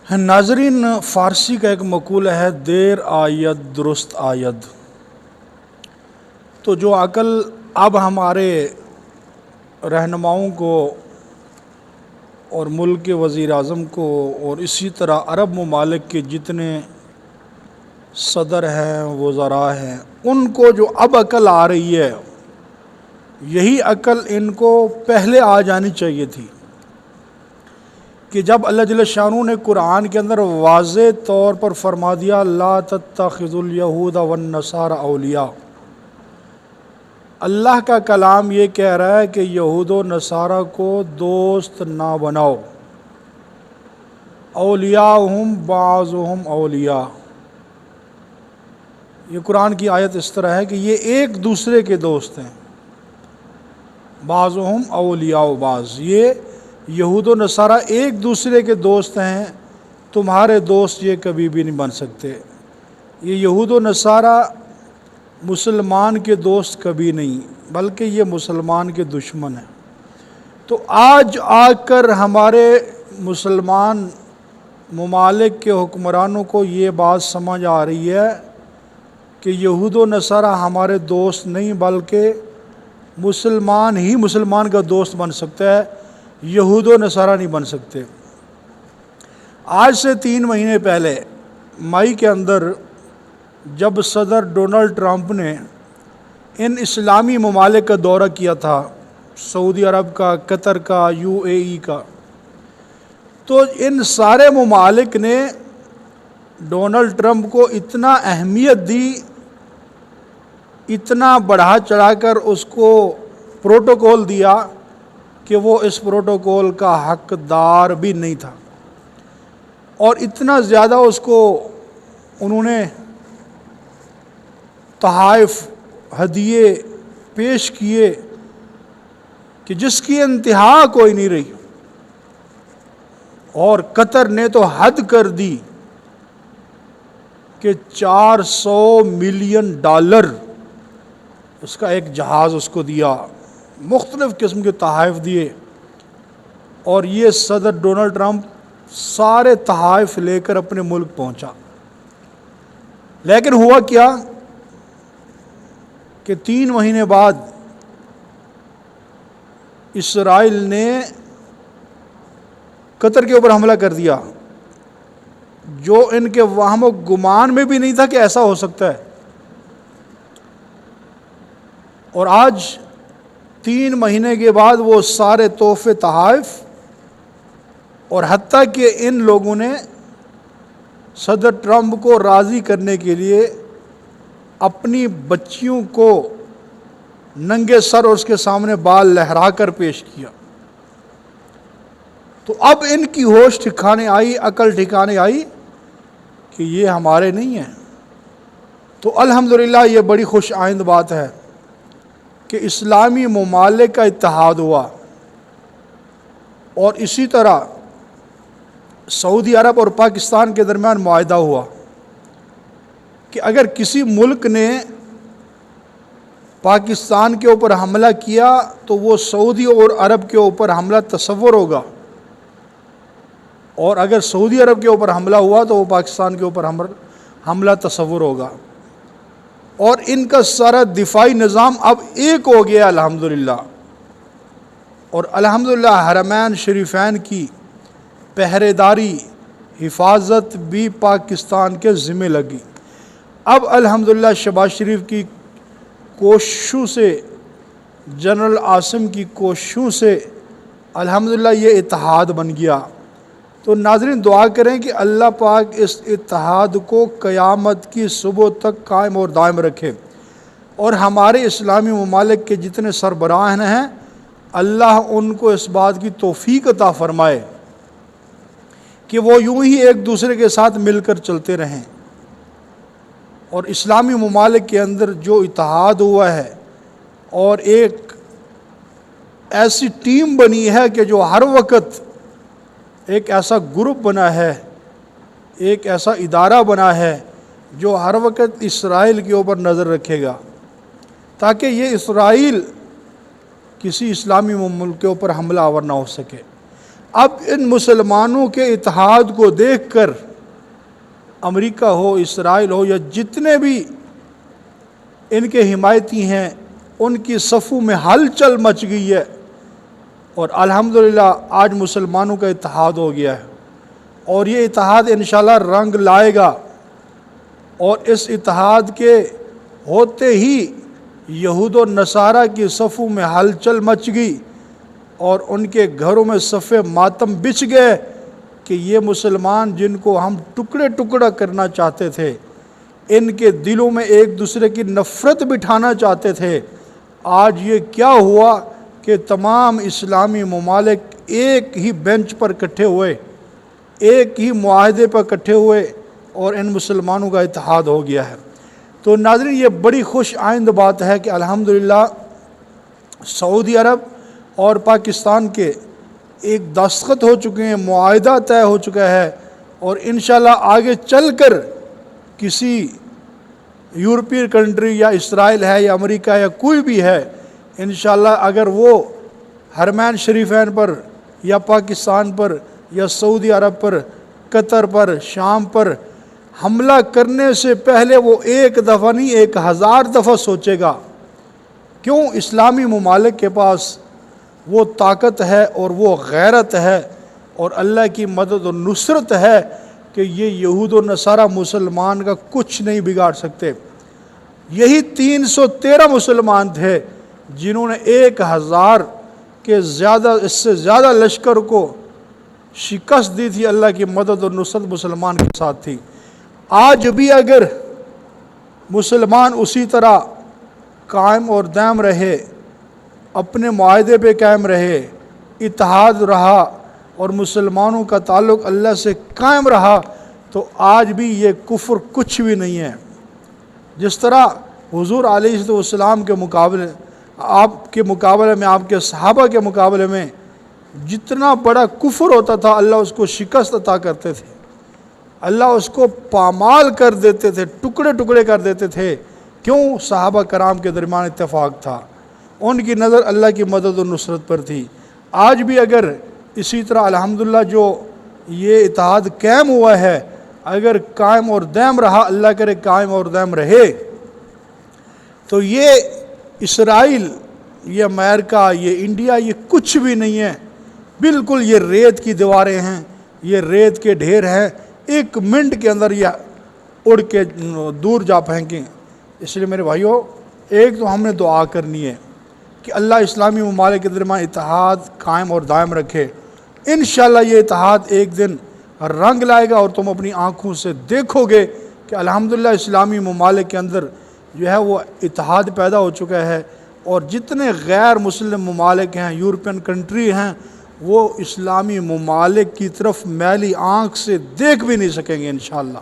ناظرین، فارسی کا ایک مقولہ ہے، دیر آید درست آید۔ تو جو عقل اب ہمارے رہنماؤں کو اور ملک کے وزیر اعظم کو اور اسی طرح عرب ممالک کے جتنے صدر ہیں، وزراء ہیں، ان کو جو اب عقل آ رہی ہے، یہی عقل ان کو پہلے آ جانی چاہیے تھی کہ جب اللہ جل شانہ نے قرآن کے اندر واضح طور پر فرما دیا لا تتخذوا الیہود والنصارى اولیاء، اللہ کا کلام یہ کہہ رہا ہے کہ یہود و نصارہ کو دوست نہ بناؤ، اولیاءہم بعضہم اولیاء۔ یہ قرآن کی آیت اس طرح ہے کہ یہ ایک دوسرے کے دوست ہیں، بعضہم اولیاء بعض، یہ یہود و نصارہ ایک دوسرے کے دوست ہیں، تمہارے دوست یہ کبھی بھی نہیں بن سکتے۔ یہ یہود و نصارہ مسلمان کے دوست کبھی نہیں، بلکہ یہ مسلمان کے دشمن ہیں۔ تو آج آ کر ہمارے مسلمان ممالک کے حکمرانوں کو یہ بات سمجھ آ رہی ہے کہ یہود و نصارہ ہمارے دوست نہیں، بلکہ مسلمان ہی مسلمان کا دوست بن سکتا ہے، یہود و نصارہ نہیں بن سکتے۔ آج سے 3 مہینے پہلے مئی کے اندر جب صدر ڈونلڈ ٹرمپ نے ان اسلامی ممالک کا دورہ کیا تھا، سعودی عرب کا، قطر کا، UAE کا، تو ان سارے ممالک نے ڈونلڈ ٹرمپ کو اتنا اہمیت دی، اتنا بڑھا چڑھا کر اس کو پروٹوکول دیا کہ وہ اس پروٹوکول کا حقدار بھی نہیں تھا، اور اتنا زیادہ اس کو انہوں نے تحائف، ہدیے پیش کیے کہ جس کی انتہا کوئی نہیں رہی۔ اور قطر نے تو حد کر دی کہ $400 ملین اس کا ایک جہاز اس کو دیا، مختلف قسم کے تحائف دیے، اور یہ صدر ڈونلڈ ٹرمپ سارے تحائف لے کر اپنے ملک پہنچا۔ لیکن ہوا کیا کہ 3 مہینے بعد اسرائیل نے قطر کے اوپر حملہ کر دیا، جو ان کے وہم و گمان میں بھی نہیں تھا کہ ایسا ہو سکتا ہے۔ اور آج 3 مہینے کے بعد وہ سارے تحفے، تحائف، اور حتیٰ کہ ان لوگوں نے صدر ٹرمپ کو راضی کرنے کے لیے اپنی بچیوں کو ننگے سر اور اس کے سامنے بال لہرا کر پیش کیا۔ تو اب ان کی ہوش ٹھکانے آئی، عقل ٹھکانے آئی کہ یہ ہمارے نہیں ہیں۔ تو الحمدللہ یہ بڑی خوش آئند بات ہے کہ اسلامی ممالک کا اتحاد ہوا، اور اسی طرح سعودی عرب اور پاکستان کے درمیان معاہدہ ہوا کہ اگر کسی ملک نے پاکستان کے اوپر حملہ کیا تو وہ سعودی اور عرب کے اوپر حملہ تصور ہوگا، اور اگر سعودی عرب کے اوپر حملہ ہوا تو وہ پاکستان کے اوپر حملہ تصور ہوگا، اور ان کا سارا دفاعی نظام اب ایک ہو گیا الحمدللہ۔ اور الحمدللہ حرمین شریفین کی پہرے داری، حفاظت بھی پاکستان کے ذمہ لگی۔ اب الحمدللہ شہباز شریف کی کوششوں سے، جنرل عاصم کی کوششوں سے الحمدللہ یہ اتحاد بن گیا۔ تو ناظرین دعا کریں کہ اللہ پاک اس اتحاد کو قیامت کی صبح تک قائم اور دائم رکھے، اور ہمارے اسلامی ممالک کے جتنے سربراہ ہیں اللہ ان کو اس بات کی توفیق عطا فرمائے کہ وہ یوں ہی ایک دوسرے کے ساتھ مل کر چلتے رہیں، اور اسلامی ممالک کے اندر جو اتحاد ہوا ہے اور ایک ایسی ٹیم بنی ہے کہ جو ہر وقت ایک ایسا گروپ بنا ہے، ایک ایسا ادارہ بنا ہے جو ہر وقت اسرائیل کے اوپر نظر رکھے گا، تاکہ یہ اسرائیل کسی اسلامی ملک کے اوپر حملہ آور نہ ہو سکے۔ اب ان مسلمانوں کے اتحاد کو دیکھ کر امریکہ ہو، اسرائیل ہو، یا جتنے بھی ان کے حمایتی ہیں، ان کی صفوں میں ہلچل مچ گئی ہے، اور الحمدللہ آج مسلمانوں کا اتحاد ہو گیا ہے، اور یہ اتحاد انشاءاللہ رنگ لائے گا۔ اور اس اتحاد کے ہوتے ہی یہود و نصارہ کی صفوں میں ہلچل مچ گئی، اور ان کے گھروں میں صف ماتم بچھ گئے کہ یہ مسلمان جن کو ہم ٹکڑے ٹکڑا کرنا چاہتے تھے، ان کے دلوں میں ایک دوسرے کی نفرت بٹھانا چاہتے تھے، آج یہ کیا ہوا کہ تمام اسلامی ممالک ایک ہی بینچ پر اکٹھے ہوئے، ایک ہی معاہدے پر اکٹھے ہوئے، اور ان مسلمانوں کا اتحاد ہو گیا ہے۔ تو ناظرین، یہ بڑی خوش آئند بات ہے کہ الحمدللہ سعودی عرب اور پاکستان کے ایک دستخط ہو چکے ہیں، معاہدہ طے ہو چکا ہے، اور انشاءاللہ آگے چل کر کسی یورپی کنٹری یا اسرائیل ہے یا امریکہ یا کوئی بھی ہے، انشاءاللہ اگر وہ حرمین شریفین پر یا پاکستان پر یا سعودی عرب پر، قطر پر، شام پر حملہ کرنے سے پہلے وہ ایک دفعہ نہیں 1000 دفعہ سوچے گا۔ کیوں؟ اسلامی ممالک کے پاس وہ طاقت ہے اور وہ غیرت ہے اور اللہ کی مدد و نصرت ہے کہ یہ یہود و نصارہ مسلمان کا کچھ نہیں بگاڑ سکتے۔ یہی 313 مسلمان تھے جنہوں نے 1000 کے زیادہ، اس سے زیادہ لشکر کو شکست دی تھی۔ اللہ کی مدد و نصرت مسلمان کے ساتھ تھی۔ آج بھی اگر مسلمان اسی طرح قائم اور دائم رہے، اپنے معاہدے پہ قائم رہے، اتحاد رہا اور مسلمانوں کا تعلق اللہ سے قائم رہا، تو آج بھی یہ کفر کچھ بھی نہیں ہے۔ جس طرح حضور علیہ السلام کے مقابلے، آپ کے مقابلے میں، آپ کے صحابہ کے مقابلے میں جتنا بڑا کفر ہوتا تھا، اللہ اس کو شکست عطا کرتے تھے، اللہ اس کو پامال کر دیتے تھے، ٹکڑے ٹکڑے کر دیتے تھے۔ کیوں؟ صحابہ کرام کے درمیان اتفاق تھا، ان کی نظر اللہ کی مدد و نصرت پر تھی۔ آج بھی اگر اسی طرح الحمدللہ جو یہ اتحاد قائم ہوا ہے، اگر قائم اور دائم رہا، اللہ کرے قائم اور دائم رہے، تو یہ اسرائیل، یہ امریکہ، یہ انڈیا، یہ کچھ بھی نہیں ہے۔ بالکل یہ ریت کی دیواریں ہیں، یہ ریت کے ڈھیر ہیں، ایک منٹ کے اندر یہ اڑ کے دور جا پھینکیں۔ اس لیے میرے بھائیوں، ایک تو ہم نے دعا کرنی ہے کہ اللہ اسلامی ممالک کے درمیان اتحاد قائم اور دائم رکھے۔ انشاءاللہ یہ اتحاد ایک دن رنگ لائے گا، اور تم اپنی آنکھوں سے دیکھو گے کہ الحمدللہ اسلامی ممالک کے اندر جو ہے وہ اتحاد پیدا ہو چکا ہے، اور جتنے غیر مسلم ممالک ہیں، یورپین کنٹری ہیں، وہ اسلامی ممالک کی طرف میلی آنکھ سے دیکھ بھی نہیں سکیں گے انشاءاللہ۔